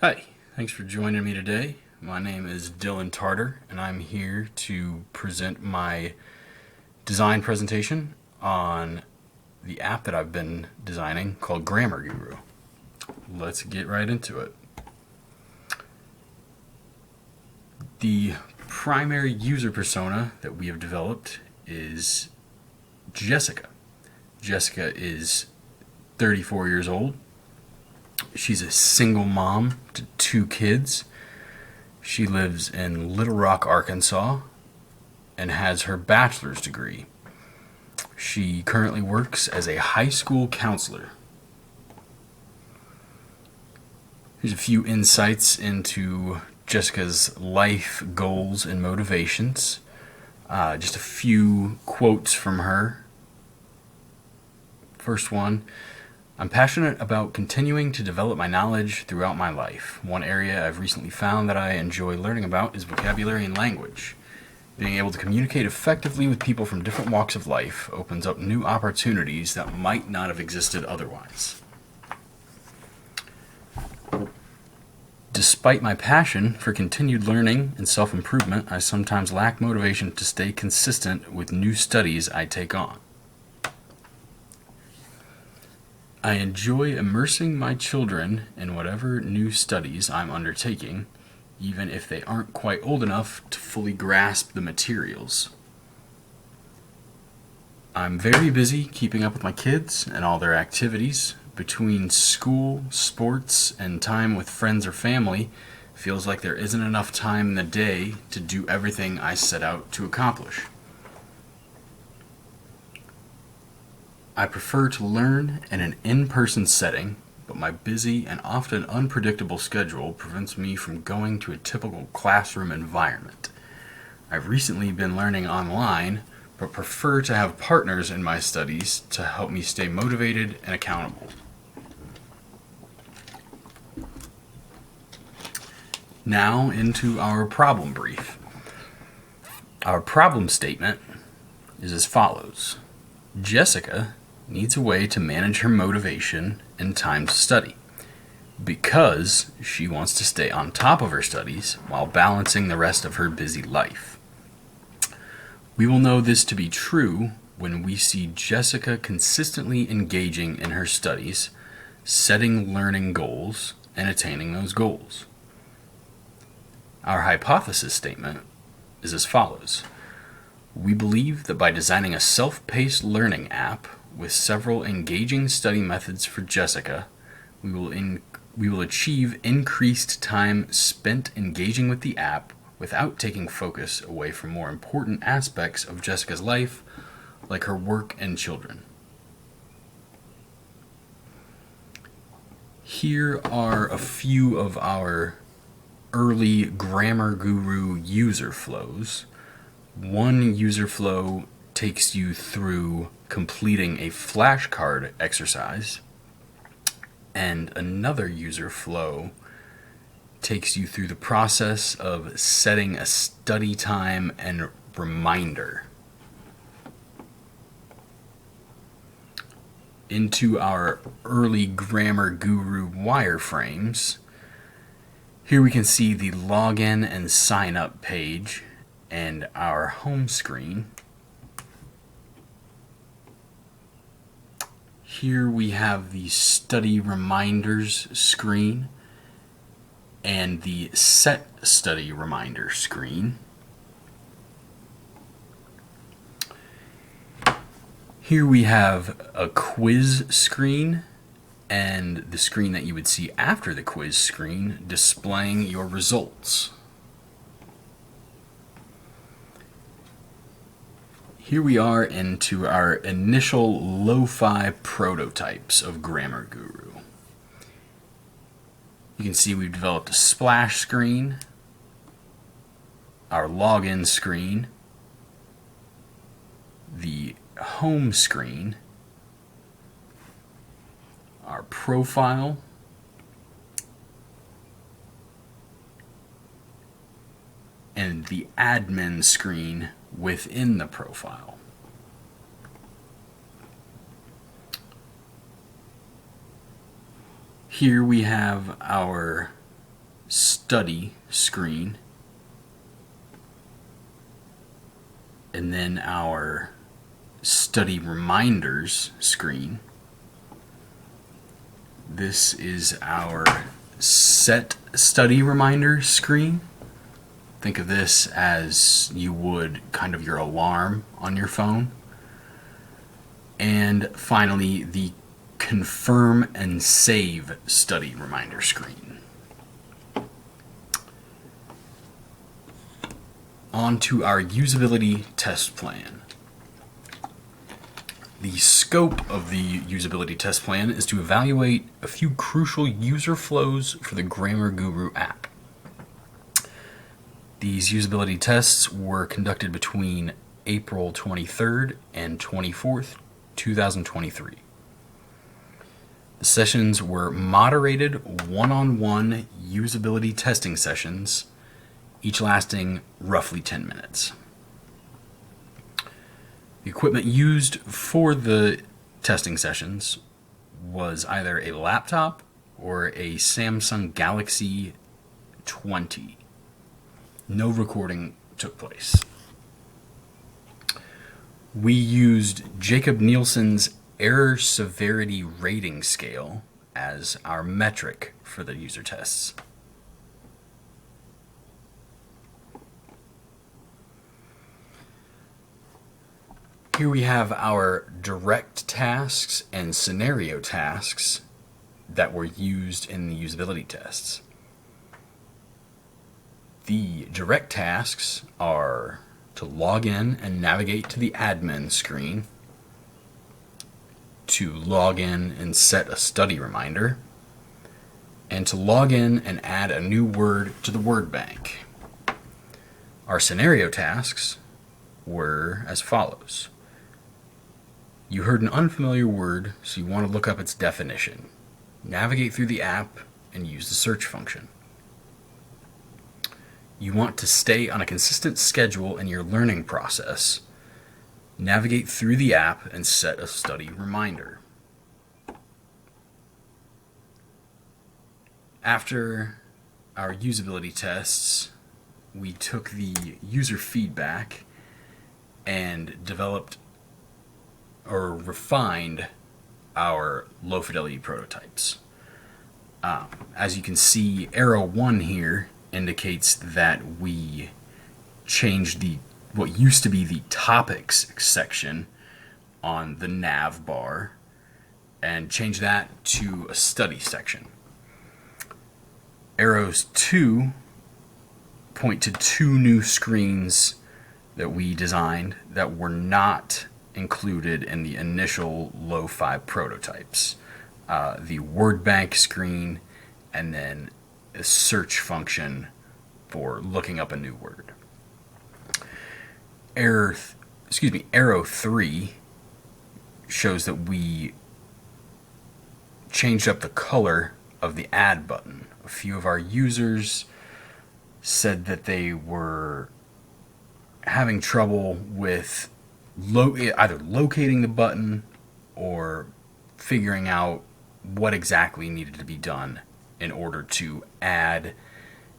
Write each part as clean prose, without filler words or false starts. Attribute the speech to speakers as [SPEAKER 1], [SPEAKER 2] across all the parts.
[SPEAKER 1] Hi, thanks for joining me today. My name is Dylan Tarter, and I'm here to present my design presentation on the app that I've been designing called Grammar Guru. Let's get right into it. The primary user persona that we have developed is Jessica. Jessica is 34 years old. She's a single mom to two kids. She lives in Little Rock, Arkansas, and has her bachelor's degree. She currently works as a high school counselor. Here's a few insights into Jessica's life goals and motivations. Just a few quotes from her. First one: I'm passionate about continuing to develop my knowledge throughout my life. One area I've recently found that I enjoy learning about is vocabulary and language. Being able to communicate effectively with people from different walks of life opens up new opportunities that might not have existed otherwise. Despite my passion for continued learning and self-improvement, I sometimes lack motivation to stay consistent with new studies I take on. I enjoy immersing my children in whatever new studies I'm undertaking, even if they aren't quite old enough to fully grasp the materials. I'm very busy keeping up with my kids and all their activities. Between school, sports, and time with friends or family, feels like there isn't enough time in the day to do everything I set out to accomplish. I prefer to learn in an in-person setting, but my busy and often unpredictable schedule prevents me from going to a typical classroom environment. I've recently been learning online, but prefer to have partners in my studies to help me stay motivated and accountable. Now into our problem brief. Our problem statement is as follows. Jessica needs a way to manage her motivation and time to study because she wants to stay on top of her studies while balancing the rest of her busy life. We will know this to be true when we see Jessica consistently engaging in her studies, setting learning goals, and attaining those goals. Our hypothesis statement is as follows. We believe that by designing a self-paced learning app with several engaging study methods for Jessica, we will achieve increased time spent engaging with the app without taking focus away from more important aspects of Jessica's life, like her work and children. Here are a few of our early Grammar Guru user flows. One user flow takes you through completing a flashcard exercise, and another user flow takes you through the process of setting a study time and reminder. Into our early Grammar Guru wireframes, here we can see the login and sign up page and our home screen. Here we have the study reminders screen and the set study reminder screen. Here we have a quiz screen and the screen that you would see after the quiz screen displaying your results. Here we are into our initial lo-fi prototypes of Grammar Guru. You can see we've developed a splash screen, our login screen, the home screen, our profile, and the admin screen within the profile. Here we have our study screen, and then our study reminders screen. This is our set study reminder screen. Think of this as you would kind of your alarm on your phone. And finally, the confirm and save study reminder screen. On to our usability test plan. The scope of the usability test plan is to evaluate a few crucial user flows for the Grammar Guru app. These usability tests were conducted between April 23rd and 24th, 2023. The sessions were moderated one-on-one usability testing sessions, each lasting roughly 10 minutes. The equipment used for the testing sessions was either a laptop or a Samsung Galaxy 20. No recording took place. We used Jacob Nielsen's error severity rating scale as our metric for the user tests. Here we have our direct tasks and scenario tasks that were used in the usability tests. The direct tasks are to log in and navigate to the admin screen, to log in and set a study reminder, and to log in and add a new word to the word bank. Our scenario tasks were as follows. You heard an unfamiliar word, so you want to look up its definition. Navigate through the app and use the search function. You want to stay on a consistent schedule in your learning process. Navigate through the app and set a study reminder. After our usability tests, we took the user feedback and developed or refined our low fidelity prototypes. As you can see, arrow 1 here indicates that we changed what used to be the topics section on the nav bar and changed that to a study section. Arrows 2 point to 2 new screens that we designed that were not included in the initial Lo-Fi prototypes. The word bank screen and then a search function for looking up a new word. Arrow 3 shows that we changed up the color of the add button. A few of our users said that they were having trouble with either locating the button or figuring out what exactly needed to be done in order to add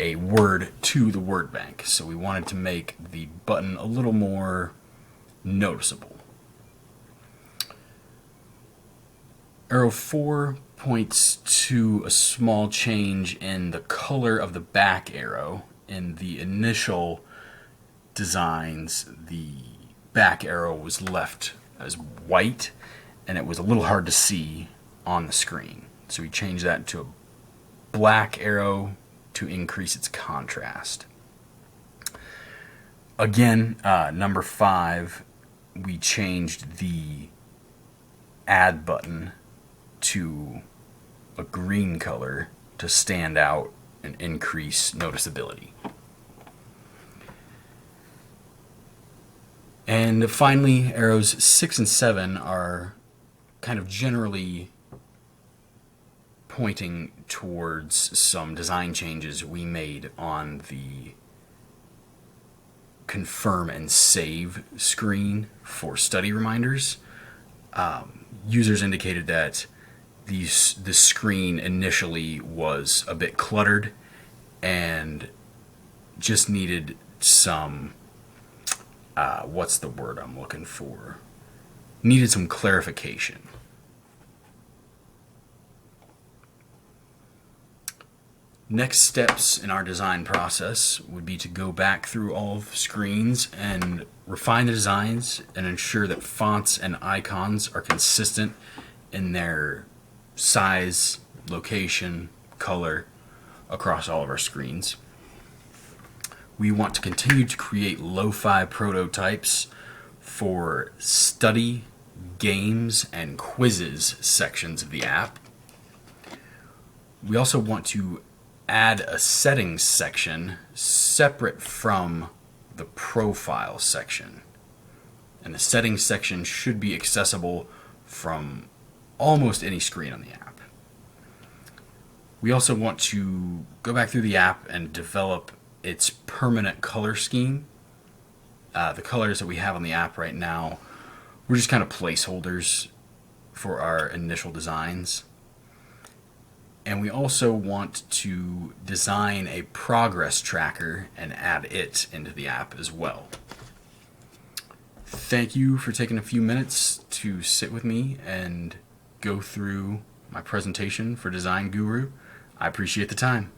[SPEAKER 1] a word to the word bank. So we wanted to make the button a little more noticeable. Arrow 4 points to a small change in the color of the back arrow. In the initial designs, the back arrow was left as white and it was a little hard to see on the screen. So we changed that to a black arrow to increase its contrast. Again, number 5, we changed the add button to a green color to stand out and increase noticeability. And finally, arrows 6 and 7 are kind of generally pointing towards some design changes we made on the confirm and save screen for study reminders. Users indicated that the screen initially was a bit cluttered and just needed some, what's the word I'm looking for? Needed some clarification. Next steps in our design process would be to go back through all of the screens and refine the designs and ensure that fonts and icons are consistent in their size, location, color across all of our screens. We want to continue to create lo-fi prototypes for study, games, and quizzes sections of the app. We also want to add a settings section separate from the profile section. And the settings section should be accessible from almost any screen on the app. We also want to go back through the app and develop its permanent color scheme. The colors that we have on the app right now were just kind of placeholders for our initial designs. And we also want to design a progress tracker and add it into the app as well. Thank you for taking a few minutes to sit with me and go through my presentation for Design Guru. I appreciate the time.